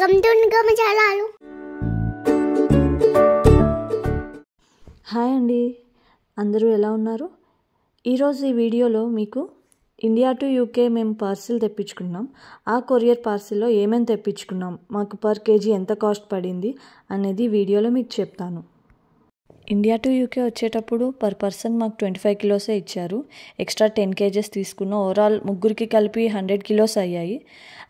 Welcome to Nigama channel. Hi అండి, అందరూ ఎలా ఉన్నారు? ఈరోజు ఈ వీడియోలో మీకు ఇండియా టు యూకే మేము పార్సిల్ తెప్పించుకున్నాం. ఆ కొరియర్ పార్సిల్లో ఏమేమి తెప్పించుకున్నాం, మాకు పర్ కేజీ ఎంత కాస్ట్ పడింది అనేది వీడియోలో మీకు చెప్తాను. ఇండియా టు యూకే వచ్చేటప్పుడు పర్ పర్సన్ మాకు 25 కిలోసే ఇచ్చారు. ఎక్స్ట్రా 10 kgs తీసుకున్నాం. ఓవరాల్ ముగ్గురికి కలిపి 100 kilos అయ్యాయి.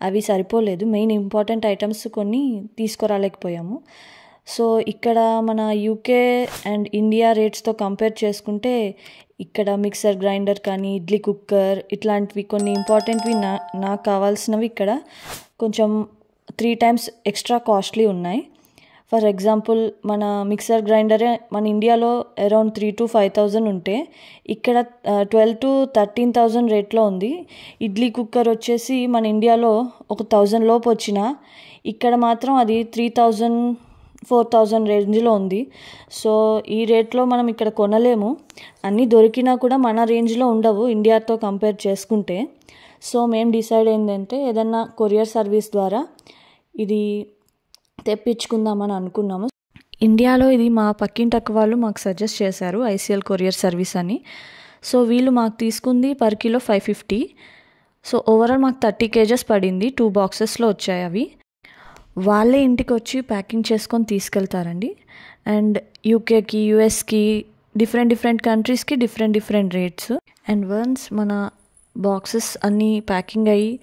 అవి సరిపోలేదు. మెయిన్ ఇంపార్టెంట్ ఐటమ్స్ కొన్ని తీసుకురాలేకపోయాము. సో ఇక్కడ మన యూకే అండ్ ఇండియా రేట్స్తో కంపేర్ చేసుకుంటే ఇక్కడ మిక్సర్ గ్రైండర్ కానీ ఇడ్లీ కుక్కర్ ఇట్లాంటివి కొన్ని ఇంపార్టెంట్వి నాకు కావాల్సినవి ఇక్కడ కొంచెం 3 times ఎక్స్ట్రా కాస్ట్లీ ఉన్నాయి. ఫర్ ఎగ్జాంపుల్ మన మిక్సర్ గ్రైండరే మన ఇండియాలో అరౌండ్ 3,000 to 5,000 ఉంటే ఇక్కడ 12,000 to 13,000 రేట్లో ఉంది. ఇడ్లీ కుక్కర్ వచ్చేసి మన ఇండియాలో ఒక 1,000 లోపు వచ్చినా ఇక్కడ మాత్రం అది 3,000 4,000 రేంజ్లో ఉంది. సో ఈ రేట్లో మనం ఇక్కడ కొనలేము. అన్నీ దొరికినా కూడా మన రేంజ్లో ఉండవు ఇండియాతో కంపేర్ చేసుకుంటే. సో మేము డిసైడ్ ఏంటంటే ఏదన్నా కొరియర్ సర్వీస్ ద్వారా ఇది తెప్పించుకుందామని అనుకున్నాము. ఇండియాలో ఇది మా పక్కింటక్క వాళ్ళు మాకు సజెస్ట్ చేశారు, ఐసీఎల్ కొరియర్ సర్వీస్ అని. సో వీళ్ళు మాకు తీసుకుంది పర్ కిలో 550. సో ఓవరాల్ మాకు 30 kgs పడింది. 2 boxesలో వచ్చాయి అవి. వాళ్ళే ఇంటికి వచ్చి ప్యాకింగ్ చేసుకొని తీసుకెళ్తారండి. అండ్ యూకేకి యూఎస్కి డిఫరెంట్ కంట్రీస్కి డిఫరెంట్ రేట్స్. అండ్ వన్స్ మన బాక్సెస్ అన్నీ ప్యాకింగ్ అయ్యి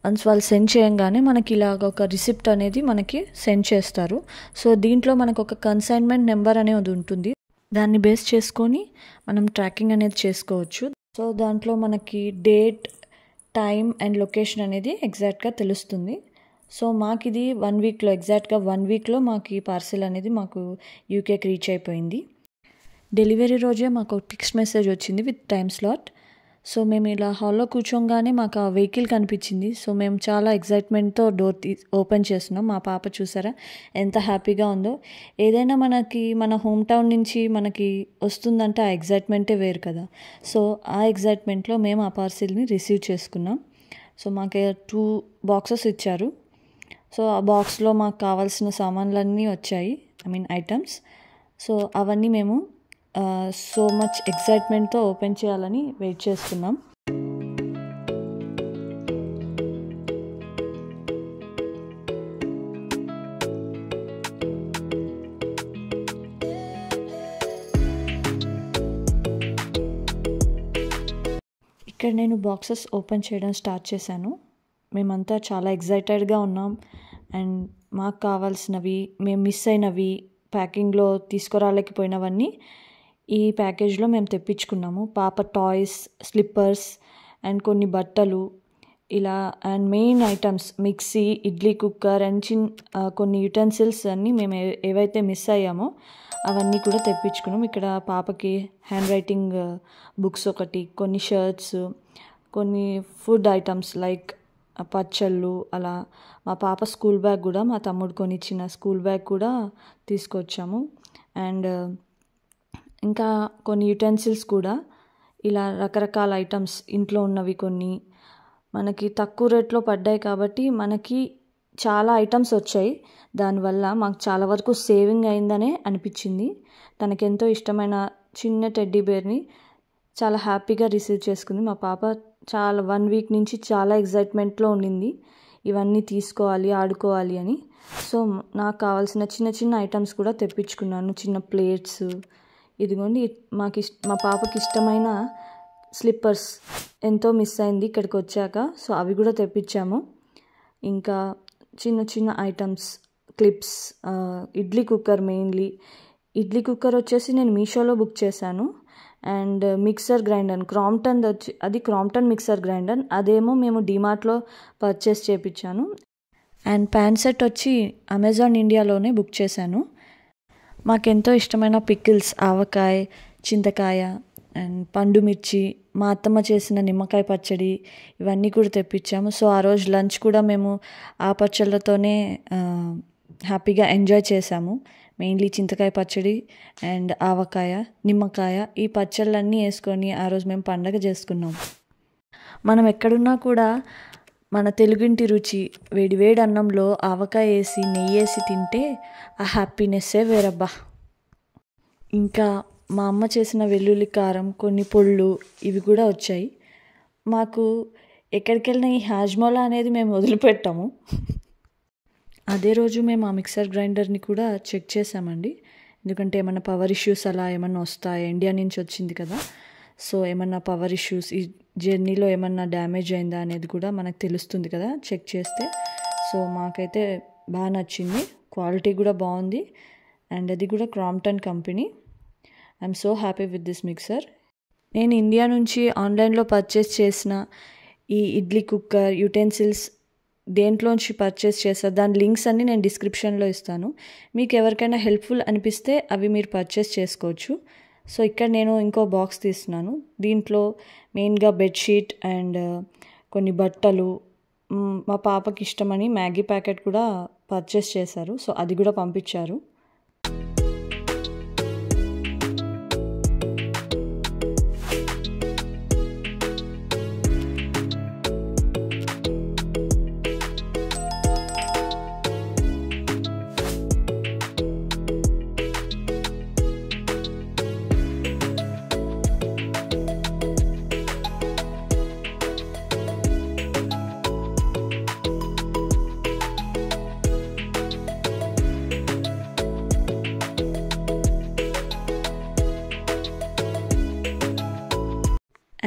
వన్స్ వాళ్ళు సెండ్ చేయంగానే మనకి ఇలాగ ఒక రిసిప్ట్ అనేది మనకి సెండ్ చేస్తారు. సో దీంట్లో మనకు ఒక కన్సైన్మెంట్ నెంబర్ అనేది ఉంటుంది. దాన్ని బేస్ చేసుకొని మనం ట్రాకింగ్ అనేది చేసుకోవచ్చు. సో దాంట్లో మనకి డేట్, టైం అండ్ లొకేషన్ అనేది ఎగ్జాక్ట్గా తెలుస్తుంది. సో మాకు ఇది 1 weekలో ఎగ్జాక్ట్గా 1 weekలో మాకు ఈ పార్సిల్ అనేది మాకు యూకేకి రీచ్ అయిపోయింది. డెలివరీ రోజే మాకు టెక్స్ట్ మెసేజ్ వచ్చింది విత్ టైమ్ స్లాట్. సో మేము ఇలా హాల్లో కూర్చోగానే మాకు ఆ వెహికల్ కనిపించింది. సో మేము చాలా ఎగ్జైట్మెంట్తో డోర్ ఓపెన్ చేస్తున్నాం. మా పాప చూసారా ఎంత హ్యాపీగా ఉందో. ఏదైనా మనకి మన హోమ్ టౌన్ నుంచి మనకి వస్తుందంటే ఆ ఎగ్జైట్మెంటే వేరు కదా. సో ఆ ఎగ్జైట్మెంట్లో మేము ఆ పార్సిల్ని రిసీవ్ చేసుకున్నాం. సో మాకు 2 boxes ఇచ్చారు. సో ఆ బాక్స్లో మాకు కావాల్సిన సామాన్లన్నీ వచ్చాయి, ఐటమ్స్. సో అవన్నీ మేము సో మచ్ ఎక్సైట్మెంట్తో ఓపెన్ చేయాలని వెయిట్ చేస్తున్నాం. ఇక్కడ నేను బాక్సెస్ ఓపెన్ చేయడం స్టార్ట్ చేశాను. మేమంతా చాలా ఎక్సైటెడ్గా ఉన్నాం. అండ్ మాకు కావాల్సినవి, మేము మిస్ అయినవి, ప్యాకింగ్లో తీసుకురాలేకపోయినవన్నీ ఈ ప్యాకేజ్లో మేము తెప్పించుకున్నాము. పాప టాయ్స్, స్లిప్పర్స్ అండ్ కొన్ని బట్టలు ఇలా. And main items mixie, idli cooker and కొన్ని యుటెన్సిల్స్ అన్నీ మేము ఏవైతే మిస్ అయ్యామో అవన్నీ కూడా తెప్పించుకున్నాం. ఇక్కడ పాపకి హ్యాండ్ రైటింగ్ బుక్స్ ఒకటి, కొన్ని షర్ట్స్, కొన్ని ఫుడ్ ఐటమ్స్ లైక్ పచ్చళ్ళు అలా. మా పాప స్కూల్ బ్యాగ్ కూడా మా తమ్ముడు కొనిచ్చిన స్కూల్ బ్యాగ్ కూడా తీసుకొచ్చాము. అండ్ ఇంకా కొన్ని యుటెన్సిల్స్ కూడా. ఇలా రకరకాల ఐటమ్స్ ఇంట్లో ఉన్నవి కొన్ని మనకి తక్కువ రేట్లో పడ్డాయి కాబట్టి మనకి చాలా ఐటమ్స్ వచ్చాయి. దానివల్ల మాకు చాలా వరకు సేవింగ్ అయిందనే అనిపించింది. తనకెంతో ఇష్టమైన చిన్న టెడ్డీ బేర్ని చాలా హ్యాపీగా రిసీవ్ చేసుకుంది. మా పాప చాలా 1 week నుంచి చాలా ఎగ్జైట్మెంట్లో ఉండింది, ఇవన్నీ తీసుకోవాలి, ఆడుకోవాలి అని. సో నాకు కావాల్సిన చిన్న ఐటమ్స్ కూడా తెప్పించుకున్నాను. చిన్న ప్లేట్స్, ఇదిగోండి. మా పాపకి ఇష్టమైన స్లిప్పర్స్ ఎంతో మిస్ అయింది ఇక్కడికి వచ్చాక. సో అవి కూడా తెప్పించాము. ఇంకా చిన్న items, clips, idli cooker. Mainly idli cooker వచ్చేసి నేను మీషోలో బుక్ చేశాను. అండ్ మిక్సర్ గ్రైండర్ అది క్రాంప్టన్ మిక్సర్ గ్రైండర్, అదేమో మేము డిమార్ట్లో పర్చేస్ చేయించాను. అండ్ ప్యాన్ సెట్ వచ్చి అమెజాన్ ఇండియాలోనే బుక్ చేశాను. మాకెంతో ఇష్టమైన పికిల్స్, ఆవకాయ, చింతకాయ అండ్ పండు మిర్చి, మా అత్తమ్మ చేసిన నిమ్మకాయ పచ్చడి ఇవన్నీ కూడా తెప్పించాము. సో ఆ రోజు లంచ్ కూడా మేము ఆ పచ్చళ్ళతోనే హ్యాపీగా ఎంజాయ్ చేసాము. మెయిన్లీ చింతకాయ పచ్చడి అండ్ ఆవకాయ, నిమ్మకాయ ఈ పచ్చళ్ళన్నీ వేసుకొని ఆ రోజు మేము పండగ చేసుకున్నాం. మనం ఎక్కడున్నా కూడా మన తెలుగింటి రుచి వేడివేడి అన్నంలో ఆవకాయ వేసి నెయ్యి వేసి తింటే ఆ హ్యాపీనెస్సే వేరబ్బా. ఇంకా మా అమ్మ చేసిన వెల్లుల్లి కారం, కొన్ని పొళ్ళు ఇవి కూడా వచ్చాయి. మాకు ఎక్కడికి వెళ్ళినా ఈ హాజ్మోలా అనేది మేము వదిలిపెట్టాము. అదే రోజు మేము ఆ మిక్సర్ గ్రైండర్ని కూడా చెక్ చేసామండి. ఎందుకంటే ఏమన్నా పవర్ ఇష్యూస్ అలా ఏమన్నా వస్తాయి, ఇండియా నుంచి వచ్చింది కదా. సో ఏమన్నా పవర్ ఇష్యూస్ ఈ జర్నీలో ఏమన్నా డ్యామేజ్ అయిందా అనేది కూడా మనకు తెలుస్తుంది కదా చెక్ చేస్తే. సో మాకైతే బాగా నచ్చింది, క్వాలిటీ కూడా బాగుంది. అండ్ అది కూడా Crompton company. I'm so happy with this mixer. నేను ఇండియా నుంచి ఆన్లైన్లో పర్చేస్ చేసిన ఈ ఇడ్లీ కుక్కర్ యుటెన్సిల్స్ దేంట్లోంచి పర్చేస్ చేస్తారు దాని లింక్స్ అన్నీ నేను డిస్క్రిప్షన్లో ఇస్తాను. మీకు ఎవరికైనా హెల్ప్ఫుల్ అనిపిస్తే అవి మీరు పర్చేస్ చేసుకోవచ్చు. సో ఇక్కడ నేను ఇంకో బాక్స్ తీస్తున్నాను. దీంట్లో మెయిన్గా బెడ్షీట్ అండ్ కొన్ని బట్టలు, మా పాపకి ఇష్టమని మ్యాగీ ప్యాకెట్ కూడా పర్చేస్ చేశారు. సో అది కూడా పంపించారు.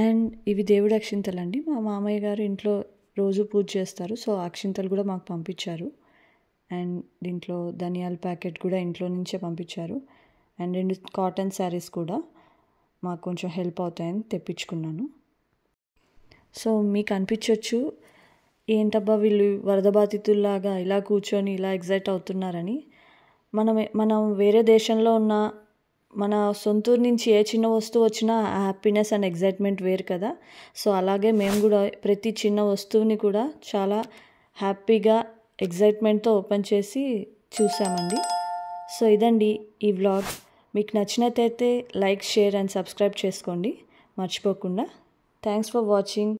అండ్ ఇవి దేవుడి అక్షింతలు అండి. మా మామయ్య గారు ఇంట్లో రోజు పూజ చేస్తారు. సో అక్షింతలు కూడా మాకు పంపించారు. అండ్ దీంట్లో ధనియాల ప్యాకెట్ కూడా ఇంట్లో నుంచే పంపించారు. అండ్ 2 కాటన్ శారీస్ కూడా మాకు కొంచెం హెల్ప్ అవుతాయని తెప్పించుకున్నాను. సో మీకు అనిపించవచ్చు ఏంటబ్బా వీళ్ళు వరద బాధితుల్లాగా ఇలా కూర్చొని ఇలా ఎగ్జైట్ అవుతున్నారని. మనం వేరే దేశంలో ఉన్న మన సొంతూరు నుంచి ఏ చిన్న వస్తువు వచ్చినా ఆ హ్యాపీనెస్ అండ్ ఎగ్జైట్మెంట్ వేరు కదా. సో అలాగే మేము కూడా ప్రతి చిన్న వస్తువుని కూడా చాలా హ్యాపీగా ఎగ్జైట్మెంట్తో ఓపెన్ చేసి చూసామండి. సో ఇదండి ఈ వ్లాగ్. మీకు నచ్చినట్టయితే లైక్, షేర్ అండ్ సబ్స్క్రైబ్ చేసుకోండి మర్చిపోకుండా. Thanks for watching.